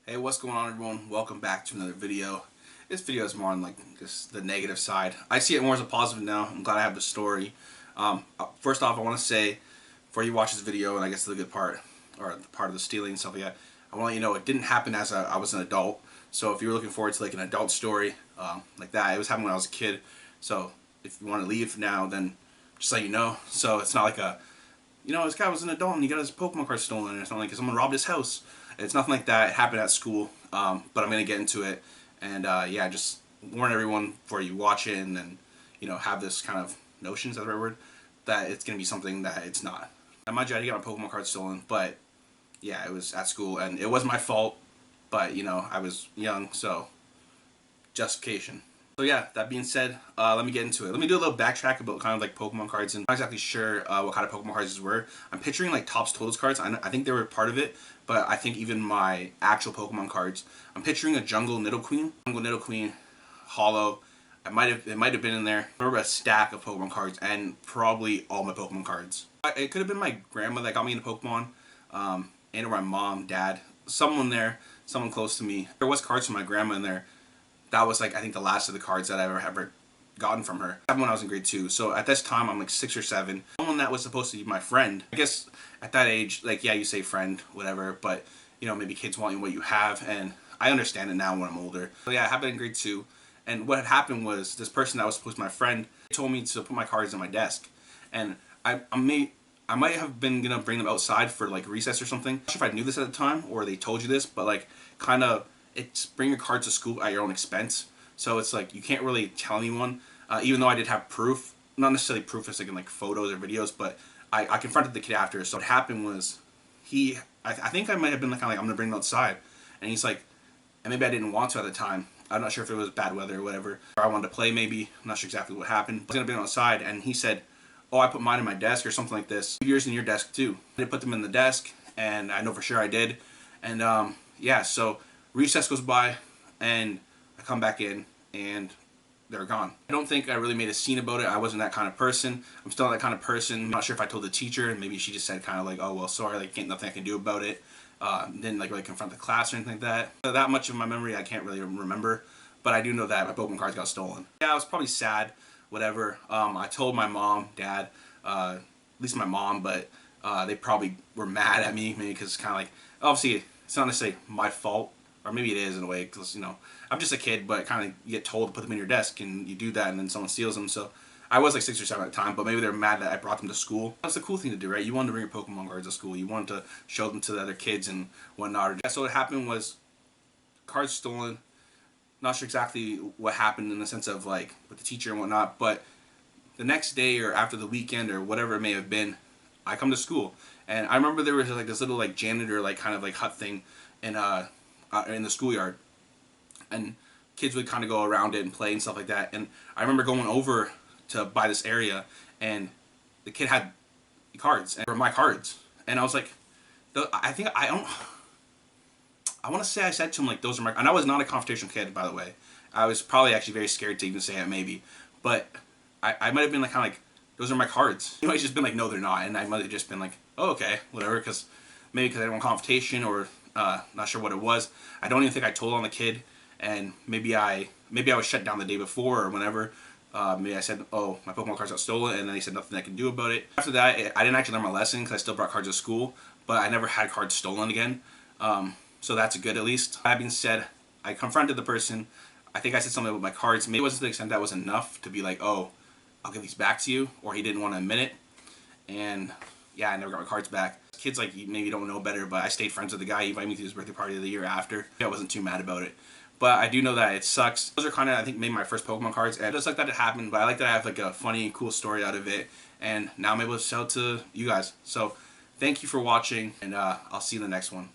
Hey, what's going on, everyone? Welcome back to another video. This video is more on like just the negative side. I see it more as a positive now. I'm glad I have the story. First off, I want to say, before you watch this video, and I guess the good part, or the part of the stealing and stuff like that, I want to let you know it didn't happen as I was an adult. So if you're looking forward to like an adult story like that, it was happening when I was a kid. So if you want to leave now, then just let you know. So it's not like this guy was an adult and he got his Pokemon card stolen or something, like someone robbed his house. It's nothing like that. It happened at school, but I'm going to get into it. And yeah, just warn everyone before you watch it and then, have this kind of notion, is that the right word? That it's going to be something that it's not. I mind you, I did get my Pokemon card stolen, but yeah, it was at school and it was my fault, but I was young, so justification. So yeah, that being said, let me get into it. Let me do a little backtrack about kind of like Pokemon cards, and I'm not exactly sure what kind of Pokemon cards these were. I'm picturing like Topps Totals cards. I think they were part of it, but I think even my actual Pokemon cards, I'm picturing a Jungle Nidoqueen, Hollow. It might have been in there. I remember a stack of Pokemon cards and probably all my Pokemon cards. It could have been my grandma that got me into Pokemon, and or my mom, dad, someone there, someone close to me. There was cards from my grandma in there. That was like I think the last of the cards that I ever gotten from her. That when I was in grade 2. So at this time I'm like 6 or 7. Someone that was supposed to be my friend. I guess at that age, like yeah, you say friend, whatever, but maybe kids want what you have, and I understand it now when I'm older. So yeah, it happened in grade 2, and what had happened was this person that was supposed to be my friend told me to put my cards in my desk, and I might have been gonna bring them outside for like recess or something. I'm not sure if I knew this at the time or they told you this, but like kind of it's bring your cards to school at your own expense. So it's like you can't really tell anyone, even though I did have proof, not necessarily proof as like photos or videos, but I confronted the kid after. So what happened was I think I might have been like, I'm gonna bring him outside, and he's like, and maybe I didn't want to at the time. I'm not sure if it was bad weather or whatever, or I wanted to play maybe. I'm not sure exactly what happened. I was gonna bring him outside, and he said, "Oh, I put mine in my desk or something like this. Yours in your desk too." I did put them in the desk, and I know for sure I did. And yeah, so recess goes by, and I come back in, and they're gone. I don't think I really made a scene about it. I wasn't that kind of person. I'm still not that kind of person. I'm not sure if I told the teacher, and maybe she just said kind of like, "Oh well, sorry, like ain't nothing I can do about it." Didn't like really confront the class or anything like that. So that much of my memory I can't really remember, but I do know that my Pokemon cards got stolen. Yeah, I was probably sad, whatever. I told my mom, dad, at least my mom, but they probably were mad at me, maybe because kind of like, obviously it's not necessarily my fault. Or maybe it is in a way, because I'm just a kid, but kind of you get told to put them in your desk, and you do that, and then someone steals them. So I was like 6 or 7 at the time, but maybe they're mad that I brought them to school. That's the cool thing to do, right? You wanted to bring your Pokemon cards to school. You wanted to show them to the other kids and whatnot. So what happened was cards stolen. Not sure exactly what happened in the sense of like with the teacher and whatnot, but the next day or after the weekend or whatever it may have been, I come to school, and I remember there was like this little like janitor like kind of like hut thing in the schoolyard, and kids would kind of go around it and play and stuff like that. And I remember going over to buy this area, and the kid had cards, and were my cards, and I was like, I want to say I said to him like, those are my, and I was not a confrontational kid, by the way. I was probably actually very scared to even say it maybe, but I might have been like kind of like, those are my cards. He might have just been like, no they're not, and I might have just been like, oh okay, whatever, because maybe because I didn't want confrontation, or not sure what it was. I don't even think I told on the kid, and maybe I was shut down the day before or whenever. Maybe I said, oh, my Pokemon cards got stolen, and then he said nothing I can do about it. After that, I didn't actually learn my lesson because I still brought cards to school, but I never had cards stolen again. So that's good at least. That being said, I confronted the person. I think I said something about my cards. Maybe it wasn't to the extent that was enough to be like, oh, I'll give these back to you, or he didn't want to admit it. And yeah, I never got my cards back. Kids like you maybe don't know better, but I stayed friends with the guy. He invited me to his birthday party the year after. I wasn't too mad about it, but I do know that it sucks. Those are kind of, I think, maybe my first Pokemon cards, and just like that it happened, but I like that I have like a funny, cool story out of it, and now I'm able to sell to you guys. So thank you for watching, and I'll see you in the next one.